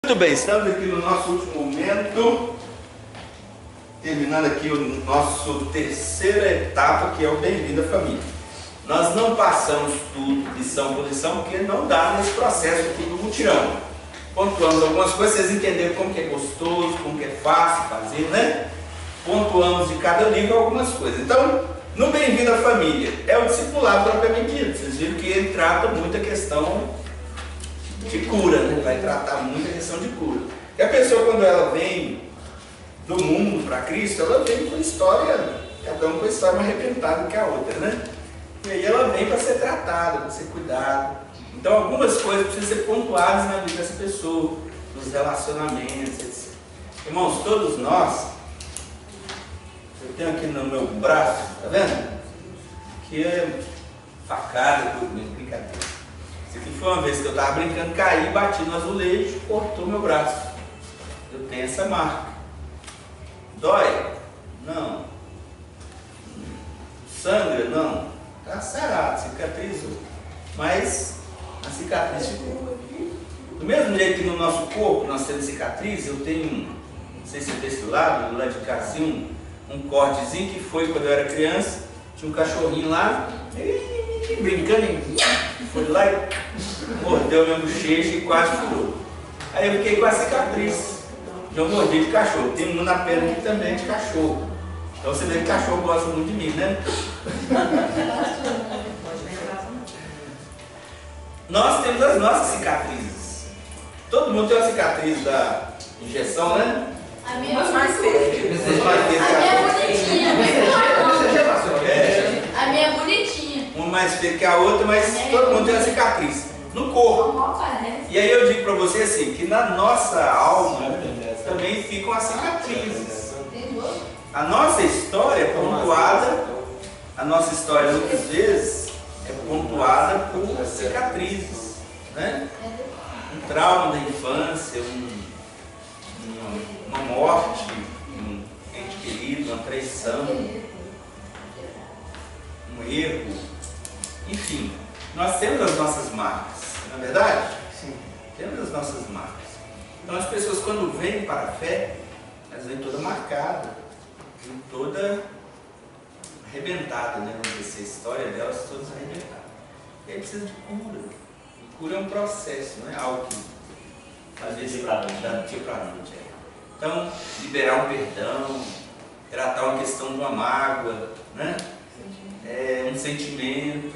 Muito bem, estamos aqui no nosso último momento, terminando aqui o nosso terceira etapa, que é o Bem-vindo à Família. Nós não passamos tudo, lição por lição, porque não dá nesse processo aqui do mutirão. Pontuamos algumas coisas, vocês entenderam como que é gostoso, como que é fácil fazer, né? Pontuamos de cada livro algumas coisas. Então, no Bem-vindo à Família, é o discipulado propriamente dito. Vocês viram que ele trata muito a questão de cura, né? Vai tratar muito a questão de cura. E a pessoa, quando ela vem do mundo para Cristo, ela vem com história, cada um com a história mais arrebentada que a outra, né? E aí ela vem para ser tratada, para ser cuidada. Então algumas coisas precisam ser pontuadas na vida dessa pessoa, nos relacionamentos, etc. Irmãos, todos nós, eu tenho aqui no meu braço, tá vendo? Que é facada, tudo mesmo, brincadeira. Isso aqui foi uma vez que eu estava brincando, caí, bati no azulejo, cortou meu braço. Eu tenho essa marca. Dói? Não. Sangra? Não. Está sarado, cicatrizou. Mas a cicatriz ficou. Do mesmo jeito que no nosso corpo nós temos cicatriz, eu tenho, não sei se é desse lado, do lado de cá, assim, um cortezinho que foi quando eu era criança. Tinha um cachorrinho lá, brincando, foi lá e mordeu meu bochecho e quase furou. Aí eu fiquei com a cicatriz de um mordida de cachorro. Tem um na perna aqui também de cachorro. Então você vê que cachorro gosta muito de mim, né? Nós temos as nossas cicatrizes. Todo mundo tem uma cicatriz da injeção, né? A minha é mais feia. A minha é bonitinha. Uma mais feia que a outra, mas todo mundo tem uma cicatriz no corpo. E aí eu digo para você assim, que na nossa alma também ficam as cicatrizes. A nossa história é pontuada, a nossa história muitas vezes é pontuada por cicatrizes, né? Um trauma da infância, uma morte, um ente querido, uma traição, um erro, enfim, nós temos as nossas marcas, não é verdade? Sim. Temos as nossas marcas. Então as pessoas quando vêm para a fé, elas vêm toda marcada, vêm toda arrebentada, né? Vamos dizer, a história delas todas arrebentadas. E aí precisa de cura. E cura é um processo, não é algo que às vezes dá do dia para a noite. Então, liberar um perdão, tratar uma questão de uma mágoa, né? Um sentimento,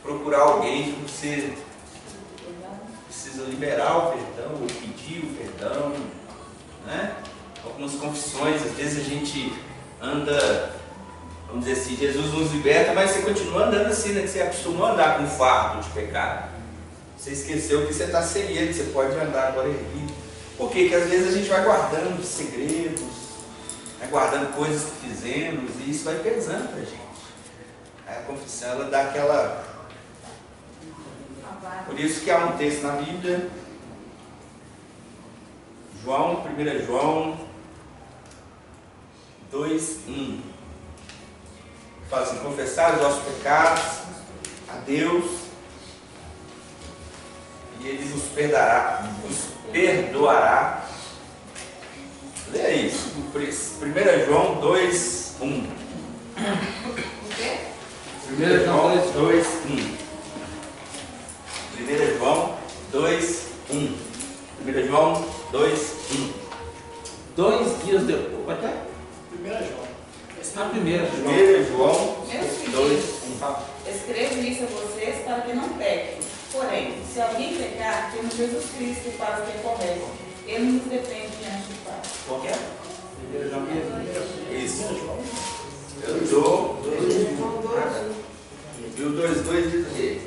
procurar alguém que você precisa liberar o perdão, ou pedir o perdão, né? Algumas confissões, às vezes a gente anda, vamos dizer assim, Jesus nos liberta, mas você continua andando assim, né? Você acostumou a andar com um fardo de pecado. Você esqueceu que você está sem ele, você pode andar agora erguido. Por quê? Porque às vezes a gente vai guardando segredos, vai guardando coisas que fizemos, e isso vai pesando pra gente. Aí a confissão, ela dá aquela... Por isso que há um texto na Bíblia, 1 João 2:1. Fala assim, confessar os nossos pecados a Deus, e Ele nos perdoará. Leia isso. 1 João 2:1. O quê? 1 João 2:1. 1 João 2:1. 1 João 2:1. 2 dias depois. Pode ter? 1 João. A primeira, 1 João Meus filhos, 2:1. escrevo isso a vocês para que não pequem. Porém, se alguém pecar, temos Jesus Cristo para o que é correto. Ele nos defende diante do Pai. Qual que é? 1 João. Isso. 1 João. Eu dou. E o 2:2 diz o quê?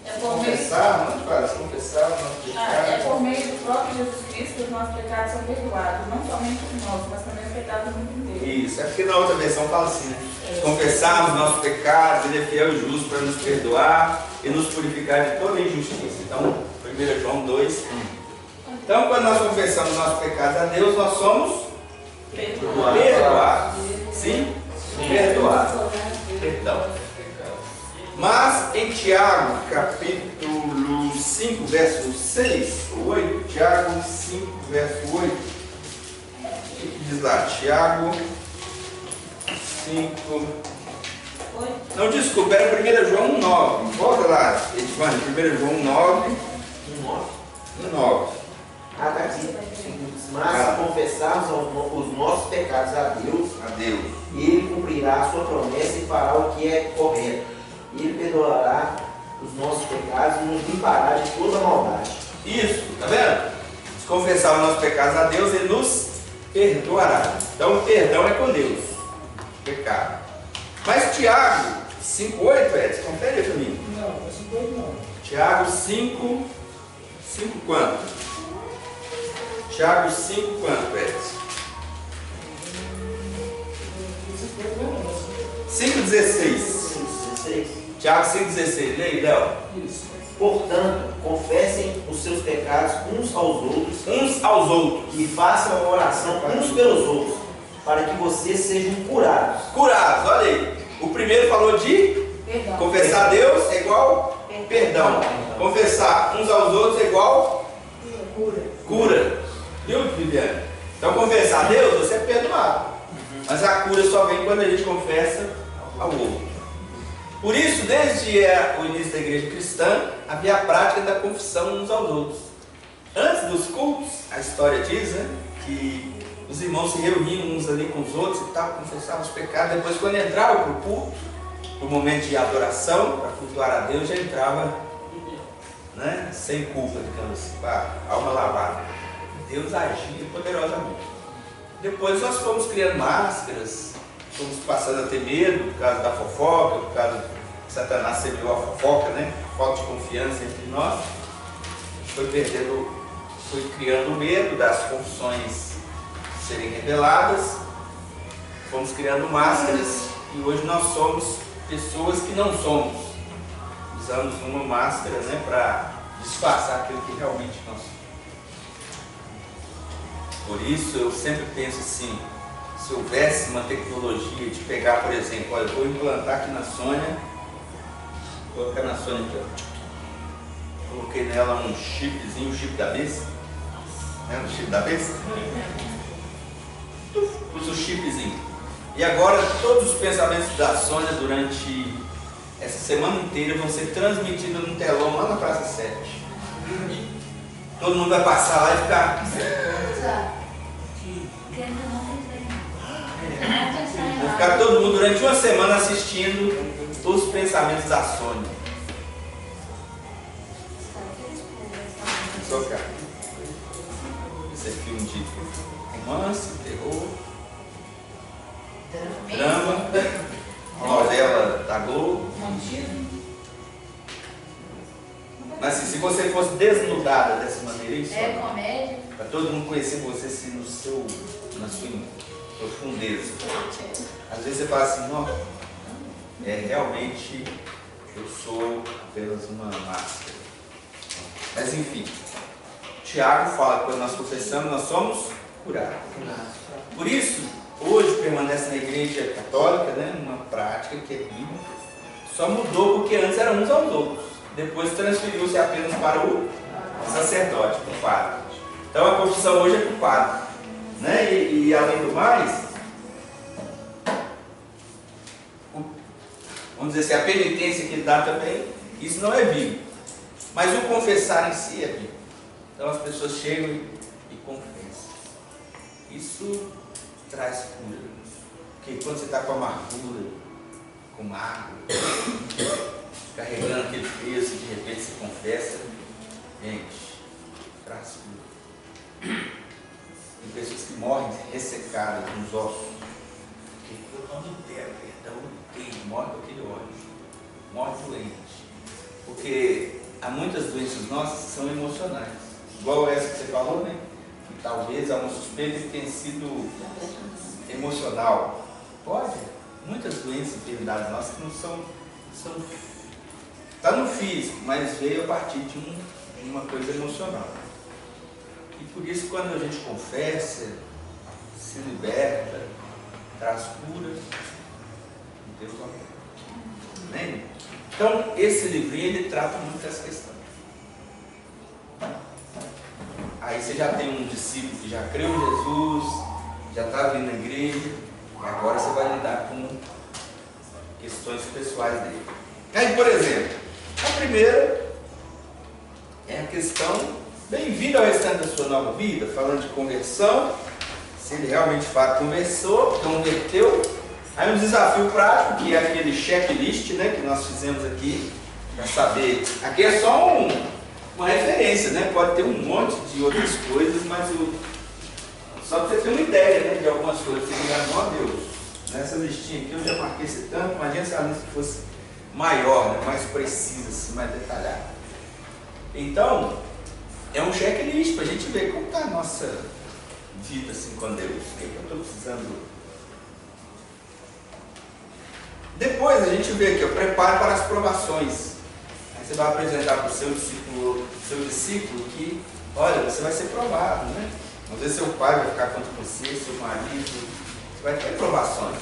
É por meio Confessar, não faz. Confessar, não é por meio do próprio Jesus Cristo que os nossos pecados são perdoados. Não somente os nossos, mas também os pecados do mundo inteiro. Isso, é porque na outra versão fala assim, né? Confessarmos nossos pecados, Ele é fiel e justo para nos perdoar e nos purificar de toda injustiça. Então, 1 João 2:1. Então, quando nós confessamos nossos pecados a Deus, nós somos perdoados. Sim? Perdoados. Perdão. Mas em Tiago, capítulo 5, verso 6 ou 8, Tiago 5, verso 8. O que diz lá? Tiago 5. Oi? Não, desculpa, era 1 João 9. Volta lá, Edivane, 1 João 9. 9. Ah, tá aqui. Mas se confessarmos os nossos pecados a Deus, Ele cumprirá a sua promessa e fará o que é correto. Ele perdoará os nossos pecados e nos limpará de toda maldade. Isso, tá vendo? Se confessar os nossos pecados a Deus, Ele nos perdoará. Então, o perdão é com Deus. Pecado. Mas Tiago 5,8, Edson, confere aí comigo. Não, não é 5,8 não. Tiago 5 quanto? Tiago 5 quanto, Edson? 5,16. 5,16. Tiago 5,16. Leia, Léo. Isso. Portanto, confessem os seus pecados uns aos outros, e façam oração uns pelos outros, para que vocês sejam curados. Curados, olha aí. O primeiro falou de Perdão. confessar a Deus é igual perdão. Confessar uns aos outros é igual cura. Viu, Viviane? Então, confessar a Deus, você é perdoado. Mas a cura só vem quando a gente confessa ao outro. Por isso, desde o início da igreja cristã, havia a prática da confissão uns aos outros. Antes dos cultos, a história diz, né, que os irmãos se reuniam uns ali com os outros e tal, confessavam os pecados. Depois, quando entravam para o culto, no momento de adoração, para cultuar a Deus, já entrava, né, sem culpa, digamos assim, com a alma lavada. Deus agia poderosamente. Depois nós fomos criando máscaras, fomos passando a ter medo por causa da fofoca, por causa que Satanás semeou a fofoca, né? Falta de confiança entre nós. Foi criando o medo das confissões serem reveladas, fomos criando máscaras e hoje nós somos pessoas que não somos. Usamos uma máscara, né, para disfarçar aquilo que realmente nós somos. Por isso eu sempre penso assim, se houvesse uma tecnologia de pegar, por exemplo, olha, eu vou implantar aqui na Sônia, vou colocar na Sônia aqui, ó. Coloquei nela um chipzinho, um chip da besta, né, um chip da besta, pus o chipzinho. E agora todos os pensamentos da Sônia durante essa semana inteira vão ser transmitidos num telão lá na Praça 7. Todo mundo vai passar lá e ficar... Vai ficar todo mundo durante uma semana assistindo os pensamentos da Sônia. Só cá. Esse é filme de romance, terror, drama, novela da Globo. Mas assim, se você fosse desnudada dessa maneira, isso É comédia? para todo mundo conhecer você assim, na sua profundeza. Às vezes você fala assim, não, realmente eu sou apenas uma máscara. Mas enfim, Tiago fala que quando nós confessamos, nós somos curados. Por isso, hoje permanece na igreja católica, né, uma prática que é bíblica. Só mudou porque antes eram uns aos outros. Depois transferiu-se apenas para o sacerdote, para o padre. Então a confissão hoje é para o padre. Né? E além do mais, vamos dizer assim, a penitência que ele dá também, isso não é bíblico. Mas o confessar em si é bíblico. Então as pessoas chegam e confessam. Isso traz cura. Porque quando você está com amargura, com mágoa, carregando aquele peso, de repente você confessa, gente, traz cura. Tem pessoas que morrem ressecadas nos ossos. Porque eu não libero perdão, morre com aquele ódio, morre doente. Porque há muitas doenças nossas que são emocionais. Igual essa que você falou, né? Que talvez há uma suspeita que tenha sido emocional. Pode. Muitas doenças, enfermidades nossas que não são está no físico, mas veio a partir de uma coisa emocional. E por isso, quando a gente confessa, se liberta, traz cura, Deus não. Amém? Então, esse livrinho ele trata muito dessa questão. Aí você já tem um discípulo que já creu em Jesus, já está vindo na igreja, e agora você vai lidar com questões pessoais dele. Aí, por exemplo, a primeira é a questão, bem-vindo ao restante da sua nova vida, falando de conversão, se ele realmente de fato converteu. Aí um desafio prático, que é aquele checklist, né, que nós fizemos aqui, para saber. Aqui é só uma referência, né? Pode ter um monte de outras coisas, mas só para você ter uma ideia, né, de algumas coisas. Você diga, ó Deus, nessa listinha aqui eu já marquei esse tanto, imagina se a lista fosse maior, né, mais precisa, assim, mais detalhada. Então, é um checklist para a gente ver como está a nossa vida assim, com Deus, o que eu estou precisando. Depois a gente vê aqui, prepare para as provações. Aí você vai apresentar para o seu discípulo que, olha, você vai ser provado, né? Às vezes seu pai vai ficar contra você, seu marido, você vai ter provações.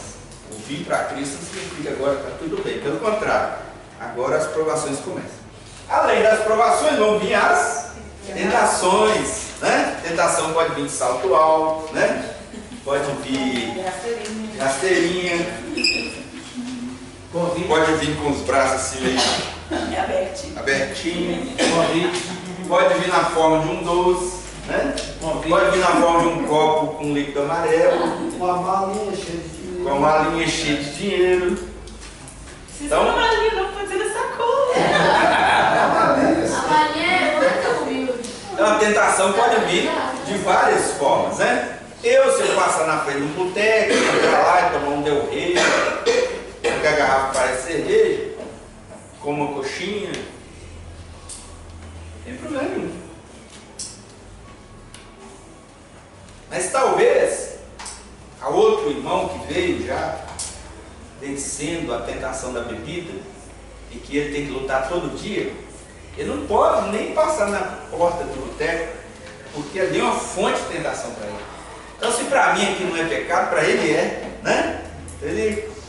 O vir para Cristo não significa agora está tudo bem, pelo contrário, agora as provações começam. Além das provações vão vir as tentações, né? Tentação pode vir de salto alto, né? Pode vir rasteirinha. Pode vir com os braços assim meio abertinho. Pode vir na forma de um doce, né? Pode vir na forma de um copo com líquido amarelo. Com a malinha cheia de dinheiro. Com a malinha cheia de dinheiro. Então, a malinha não pode ser essa cor. A malinha é muito humilde. Então a tentação pode vir de várias formas, né? Se eu passar na frente de um boteco, entrar lá e tomar um Del Rey, porque a garrafa parece cerveja, com uma coxinha, não tem problema nenhum. Mas talvez a outro irmão que veio já vencendo a tentação da bebida e que ele tem que lutar todo dia, ele não pode nem passar na porta do boteco, porque ali é uma fonte de tentação para ele. Então, se para mim aqui não é pecado, para ele é, né?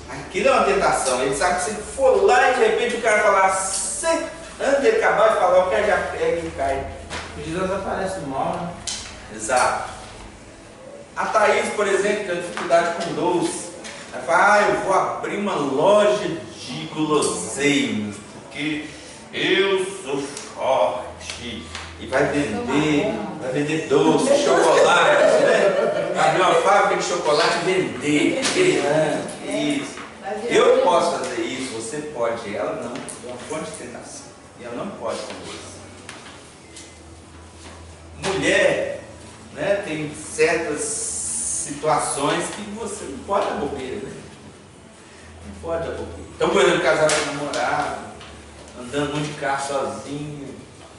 Aquilo é uma tentação. Ele sabe que se for lá e de repente o cara falar, antes de ele acabar de falar, o cara já pega e cai. Jesus aparece no mal, né? Exato. A Thaís, por exemplo, tem dificuldade com doce. Ela fala, eu vou abrir uma loja de guloseimas, porque eu sou forte. E vai vender doce, chocolate, né? Abrir uma fábrica de chocolate e vender. Isso. Eu posso fazer isso, você pode, ela não. É uma fonte de tentação. E ela não pode fazer isso. Mulher, né, tem certas situações que você não pode dar bobeira, né? Não pode dar bobeira. Então, por exemplo, casar com namorado, andando muito de carro sozinho,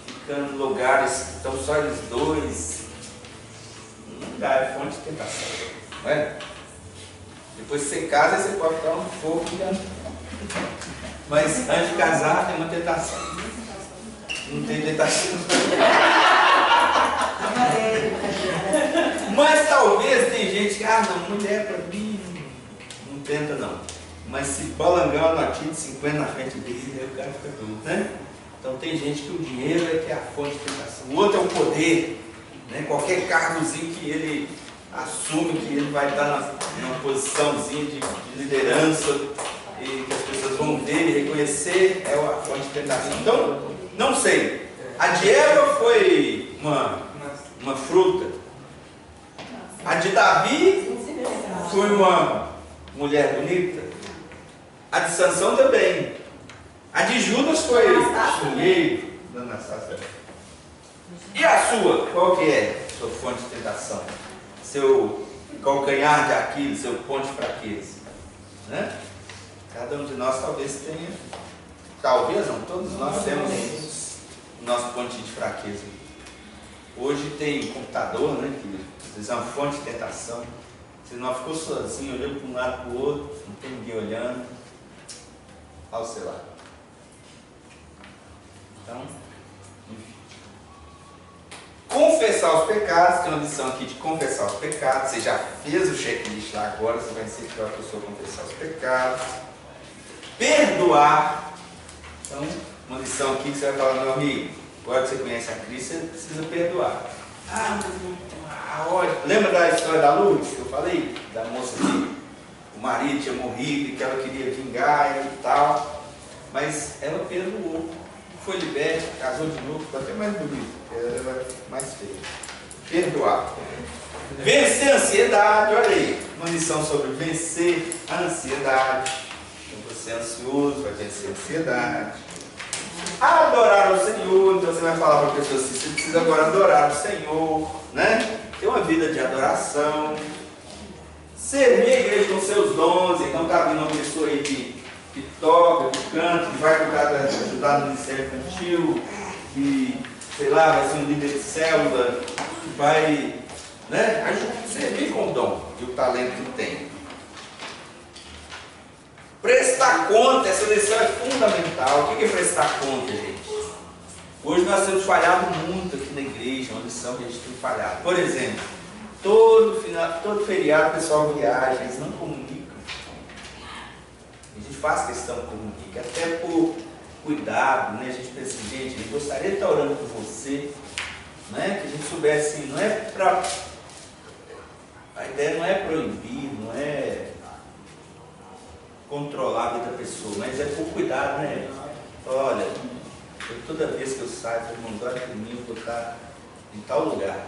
ficando em lugares que estão só eles dois, não dá, é fonte de tentação, não é? Depois que você casa, você pode ficar um fogo, mas antes de casar tem uma tentação. Não tem tentação. Mas talvez tem gente que, não, mulher para mim não tenta não. Mas se balangar uma notinha de 50 na frente dele, aí o cara fica doido, né? Então tem gente que o dinheiro é que é a fonte de tentação. O outro é o poder, né? Qualquer cargozinho que ele assume, que ele vai estar numa posiçãozinha de liderança e que as pessoas vão ver e reconhecer, é a fonte de tentação. Então, não sei. A de Eva foi uma fruta. A de Davi foi uma mulher bonita. A de Sansão também. A de Judas foi dinheiro. E a sua? Qual que é a sua fonte de tentação? Seu calcanhar de Aquiles, seu ponto de fraqueza? Né? Cada um de nós talvez tenha, talvez não, todos nós temos o nosso ponto de fraqueza. Hoje tem computador, né, que às vezes é uma fonte de tentação. Você não ficou sozinho, olhando para um lado para o outro, não tem ninguém olhando. Ao seu lado. Então, enfim. Confessar os pecados, tem uma lição aqui de confessar os pecados. Você já fez o checklist lá agora, você vai incentivar a pessoa a confessar os pecados. Perdoar. Então, uma lição aqui que você vai falar, meu amigo, agora que você conhece a Cristo, você precisa perdoar. Lembra da história da Lourdes que eu falei? Da moça que o marido tinha morrido e que ela queria vingar e tal. Mas ela perdoou, foi liberta, casou de novo, ficou até mais bonita, ela era mais feia. Perdoar. Vencer a ansiedade, olha aí, uma lição sobre vencer a ansiedade. Então você é ansioso, vai vencer a ansiedade. Adorar o Senhor, então você vai falar para a pessoa assim, você precisa agora adorar o Senhor, né? Ter uma vida de adoração. Servir a igreja com seus dons, então está vindo uma pessoa aí que toca, que canta, que vai ajudar no ministério infantil, que, sei lá, vai ser um líder de célula, que vai, né, servir com o dom e o talento que tem. Prestar conta, essa lição é fundamental. O que é prestar conta, gente? Hoje nós temos falhado muito aqui na igreja, uma lição que a gente tem falhado. Por exemplo, todo feriado o pessoal viaja, eles não comunicam. A gente faz questão de comunicar, até por cuidado, né? A gente pensa assim, gente, eu gostaria de estar orando por você, né? Que a gente soubesse, não é para... A ideia não é proibir, não é controlar a vida da pessoa, mas é por cuidado, né? Olha, toda vez que eu saio, todo mundo olha por mim, eu vou estar em tal lugar.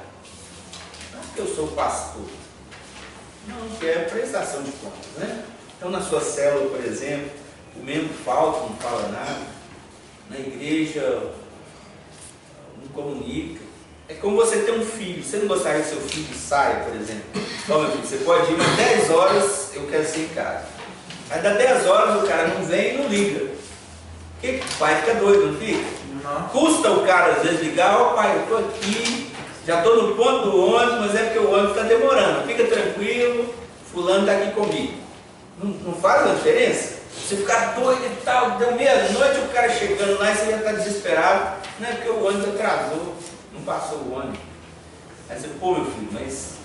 Não é porque eu sou pastor, não, porque é prestação de contas, né? Então, na sua célula, por exemplo, o membro falta, não fala nada. Na igreja, não comunica. É como você ter um filho. Você não gostaria que seu filho saia, por exemplo? Ó, meu filho, você pode ir às 10 horas, eu quero ser em casa. Aí dá 10 horas, o cara não vem e não liga. O pai fica doido, não fica? Não. Custa o cara, às vezes, ligar, ó pai, eu estou aqui, já estou no ponto do ônibus, mas é porque o ônibus está demorando. Fica tranquilo, fulano está aqui comigo. Não faz uma diferença? Você ficar doido e tal, deu meia-noite o cara chegando lá e você já está desesperado. Não é porque o ônibus atrasou, não passou o ônibus. Aí você, pô meu filho, mas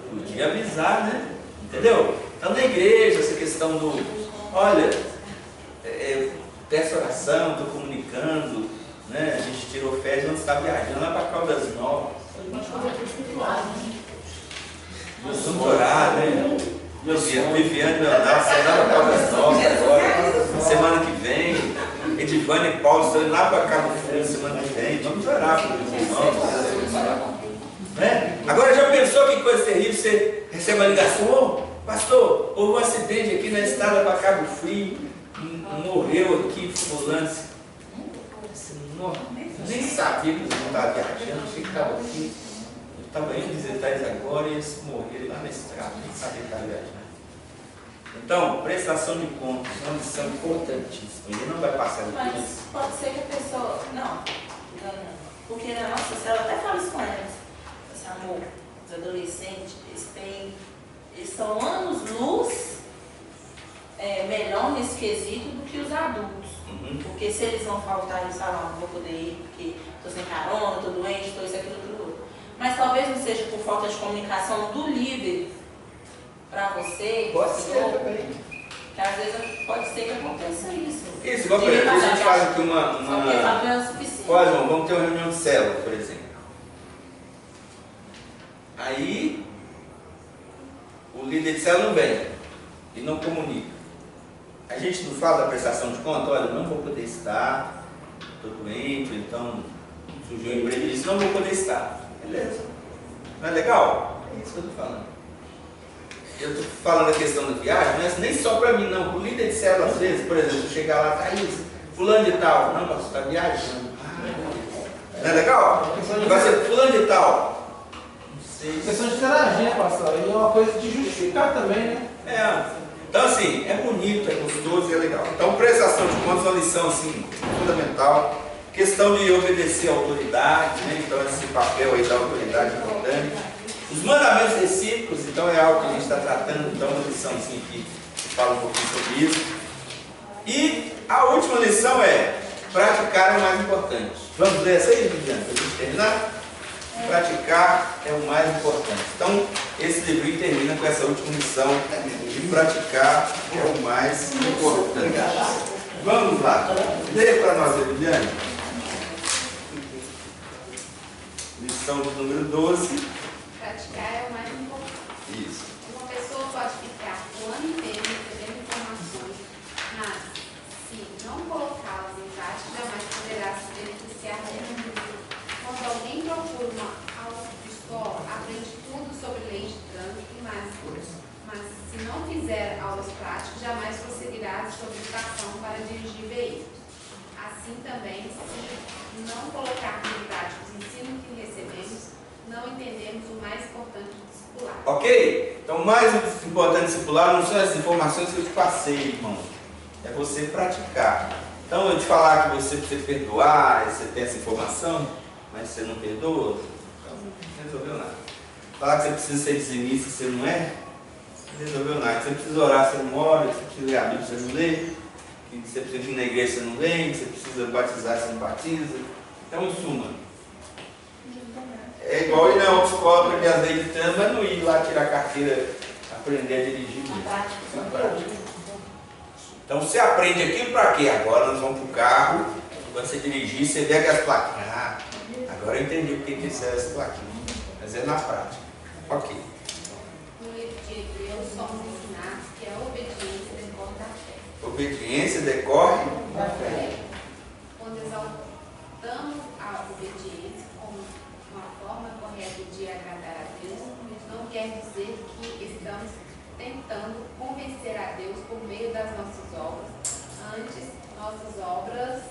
podia avisar, né? Entendeu? Então na igreja, essa questão do, olha, peço oração, estou comunicando, né? A gente tirou férias, não está viajando lá para Caldas Novas. Vamos orar, né? Viviane Leonardo, sai lá para Caldas Novas agora, semana que vem. Edivane e Paulo estão indo lá para Cabo Frio semana que vem. Vamos orar para os irmãos. Né? Agora já pensou que coisa terrível? Você recebe uma ligação, ô pastor, houve um acidente aqui na estrada para Cabo Frio, morreu aqui, fulano. Nem sabia que eles não estavam viajando, achei que estava aqui. Eu estava indo visitar eles agora e eles morreram lá na estrada, nem sabia que estavam viajando. Então, prestação de contas é uma lição importantíssima. Ele não vai passar aqui. Mas pode ser que a pessoa. Não. Porque na nossa célula, até falo isso com eles. Esse amor, os adolescentes, eles estão anos-luz melhor nesse quesito do que os adultos. Uhum. Porque se eles não faltarem no salão, não vou poder ir, porque estou sem carona, estou doente, estou isso, aquilo, tudo outro. Mas talvez não seja por falta de comunicação do líder para você. Pode ser também. Que às vezes pode ser que aconteça isso. Isso, igual por exemplo, a gente faz aqui uma... Porque é o suficiente. Pode, vamos ter uma reunião de célula, por exemplo. Aí, o líder de célula não vem e não comunica. A gente não fala da prestação de conta, olha, não vou poder estar, estou doente, então surgiu um imprevisto, não vou poder estar. Beleza. Não é legal? É isso que eu estou falando. Eu estou falando a questão da viagem, mas nem só para mim, não. O líder de célula, às vezes, por exemplo, chegar lá, Thaís, fulano de tal. Não, pastor, está viajando. Não é legal? Vai ser fulano de tal. Não sei. Questão de interagir, pastor. E é uma coisa de justificar também, né? Então, assim, é bonito, é gostoso e é legal. Então, prestação de contas é uma lição, assim, fundamental. Questão de obedecer à autoridade, né? Então, esse papel aí da autoridade é importante. Os mandamentos recíprocos, então, é algo que a gente está tratando. Então, uma lição, assim, que fala um pouquinho sobre isso. E a última lição é praticar é o mais importante. Vamos ler essa aí, Viviane, para a gente terminar? Praticar é o mais importante. Então, esse livro termina com essa última lição de praticar é o mais importante. Vamos lá. Leia para nós, Viviane. lição de número 12. Praticar é o mais importante. Isso. Uma pessoa pode ficar o ano inteiro recebendo informações, mas se não colocá-las em prática, jamais poderá se beneficiar dela. Quando alguém procura uma autoescola, aprende tudo sobre leis de trânsito e mais coisas. Mas se não fizer aulas práticas, jamais conseguirá sua habilitação para dirigir veículos. Assim também, se não colocarmos em prática os ensinos que recebemos, não entendemos o mais importante do discipular. Ok? Então, mais importante do discipular não são as informações que eu te passei, irmão. É você praticar. Então, eu te falar que você precisa perdoar, você tem essa informação, mas você não perdoa, então não resolveu nada. Falar que você precisa ser dizimista e você não é, não resolveu nada. Você precisa orar, você não ora, você precisa ler a Bíblia, você não lê, que você precisa vir na igreja, você não vem, que você precisa batizar, você não batiza. Então, em suma, é igual ir na autoescola para que as leis de trânsito, mas não ir lá tirar a carteira, aprender a dirigir mesmo. Então você aprende aquilo para quê? Agora nós vamos para o carro, quando você dirigir, você vê aquelas plaquinhas. Ah, agora eu entendi o que serve essa plaquinha. Mas é na prática. Ok. No livro de Deus, somos ensinados que a obediência decorre da fé. Obediência decorre Da fé. Quando exaltamos a obediência como uma forma correta de agradar a Deus, não quer dizer que estamos tentando convencer a Deus por meio das nossas obras. Antes, nossas obras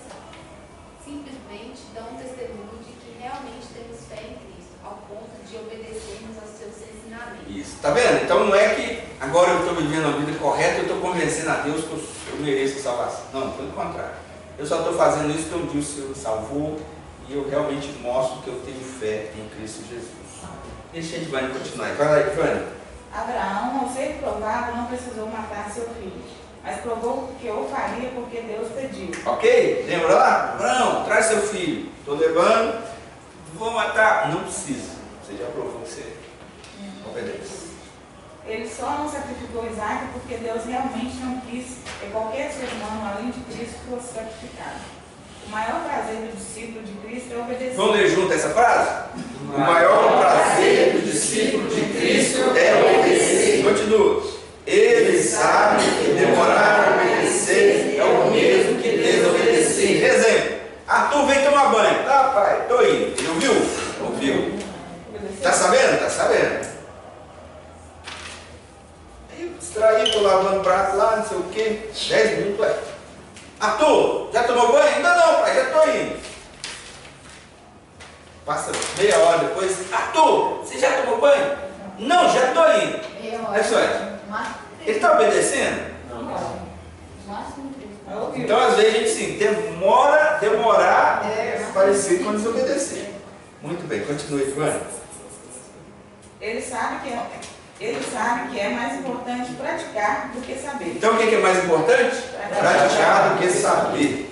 simplesmente dão testemunho de que realmente temos fé em Cristo, ao ponto de obedecermos aos seus ensinamentos. isso. Tá vendo? Então não é que agora eu estou vivendo a vida correta, eu estou convencendo a Deus que eu mereço salvação. Não, pelo contrário. Eu só estou fazendo isso porque um dia o Senhor me salvou e eu realmente mostro que eu tenho fé em Cristo Jesus. Deixa a Ivane continuar. Vai lá, Ivane. Abraão, ao ser provado, não precisou matar seu filho, mas provou que o faria porque Deus pediu. Ok? Lembra lá? Abraão, traz seu filho. Estou levando, vou matar. Não precisa. Você já provou que você obedece. Ele só não sacrificou Isaac porque Deus realmente não quis que qualquer ser humano, além de Cristo, fosse sacrificado. O maior prazer do discípulo de Cristo é obedecer. Vamos ler junto essa frase? O maior prazer do discípulo de Cristo é obedecer. Continua. Ele sabe que demorar a obedecer é o mesmo que desobedecer. Exemplo. Arthur vem tomar banho. Tá, pai, tô indo. Ele ouviu? Ouviu. Tá sabendo? Tá sabendo. Aí eu distraí, tô lavando prato lá, não sei o quê. 10 minutos, ué. Arthur, já tomou banho? Ainda não, pai, já tô indo. Passa meia hora depois. Arthur, você já tomou banho? Não, já tô indo. Aí só é. Ele está obedecendo? Então às vezes a gente sim, demorar é parecido com desobedecer. Muito bem, continue, Ivane. Ele sabe que é mais importante praticar do que saber. Então o que é mais importante? Praticar do que saber.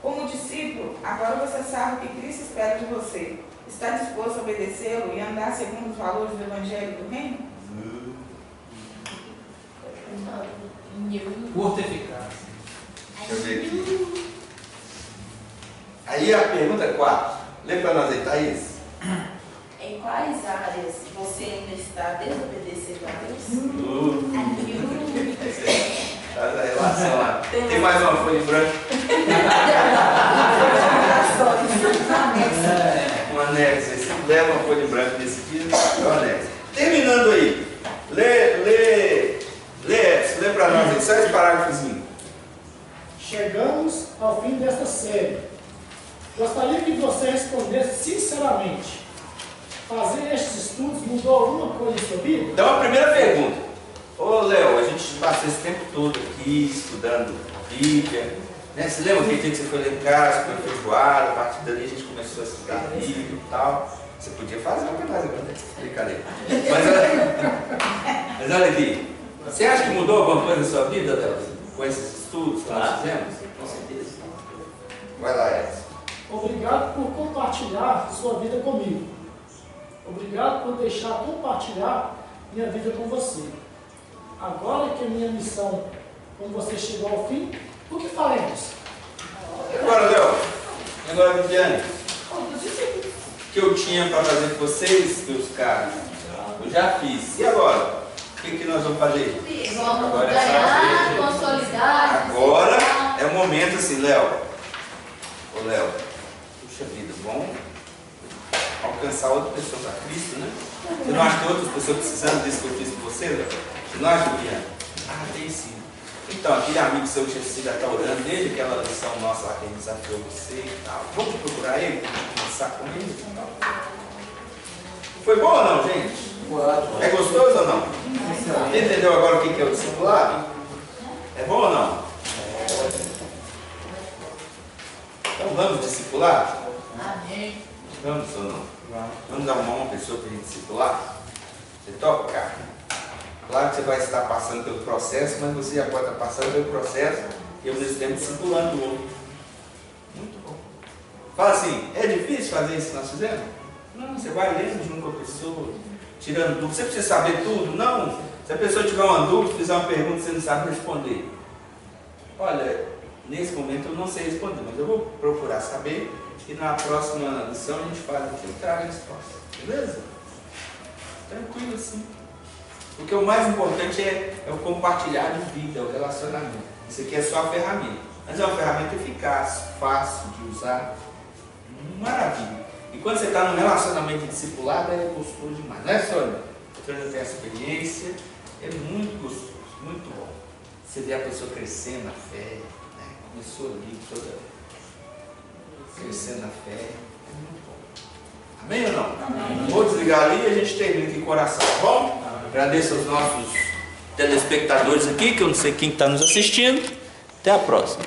Como discípulo, agora você sabe o que Cristo espera de você. Está disposto a obedecê-lo e andar segundo os valores do Evangelho do Reino? Curta e eficaz. Deixa eu ver aqui. Aí a pergunta 4. Lê para nós aí, Thaís. Em quais áreas você ainda está desobedecendo a Deus? Faz a relação lá. Tem mais uma folha em branco? Um anexo. Você leva uma folha em branco desse dia, é um anexo. Terminando aí. Lê para nós aí, só esse parágrafozinho. Chegamos ao fim desta série. Gostaria que você respondesse sinceramente. Fazer estes estudos mudou alguma coisa em sua vida? Então a primeira pergunta. Ô Léo, a gente passou esse tempo todo aqui estudando a Bíblia. Né? Você lembra aquele dia que você foi lá em casa, foi feijoada, a partir dali a gente começou a estudar a Bíblia e tal. Você podia fazer uma coisa agora, né? Brincadeira. Mas olha aqui. Você acha que mudou alguma coisa na sua vida, Léo? Com esses estudos que nós fizemos? Com certeza. Vai lá, Edson. Obrigado por compartilhar sua vida comigo. Obrigado por deixar compartilhar minha vida com você. Agora que a minha missão com você chegou ao fim, o que faremos? Agora, Léo. Agora, Viviane. que eu tinha para fazer com vocês, meus caros, eu já fiz. E agora? O que nós vamos fazer? Vamos Agora é ganhar, consolidar. Agora é o momento assim, Léo. Ô Léo, puxa vida, vamos alcançar outra pessoa para Cristo, né? Você não acha que tem outras pessoas precisando disso que eu fiz com você, Léo? Você não acha, Juliana? Ah, tem sim. Então, aquele amigo seu que você já está orando dele, aquela lição nossa lá que ele desafiou você e tal. Vamos procurar ele, vamos conversar com ele e tal. Foi bom ou não, gente? É gostoso ou não? Você entendeu agora o que é o discipulado? É bom ou não? Então vamos discipular? Amém. Vamos ou não? Vamos arrumar uma pessoa para a gente discipular? Você topa, cara? Claro que você vai estar passando pelo processo, mas você já pode estar passando pelo processo e eu mesmo tempo discipulando o outro. Muito bom. Fala assim, é difícil fazer isso que nós fizemos? Não, você vai lendo junto com a pessoa, tirando dúvida. Você precisa saber tudo? Não. Se a pessoa tiver uma dúvida, fizer uma pergunta e você não sabe responder. Olha, nesse momento eu não sei responder, mas eu vou procurar saber e na próxima lição a gente faz aqui, eu trago a resposta. Beleza? Tranquilo assim. Porque o mais importante é o compartilhar de vida, é o relacionamento. Isso aqui é só a ferramenta. Mas é uma ferramenta eficaz, fácil de usar. Maravilha. E quando você está num relacionamento discipulado, é gostoso demais. Não é, Sônia? Você já tem essa experiência. É muito gostoso, muito bom. Você vê a pessoa crescendo na fé. Né? Começou ali toda crescendo na fé. É muito bom. Amém ou não? Amém. Vou desligar ali e a gente termina aqui com oração, tá bom? Agradeço aos nossos telespectadores aqui, que eu não sei quem está nos assistindo. Até a próxima.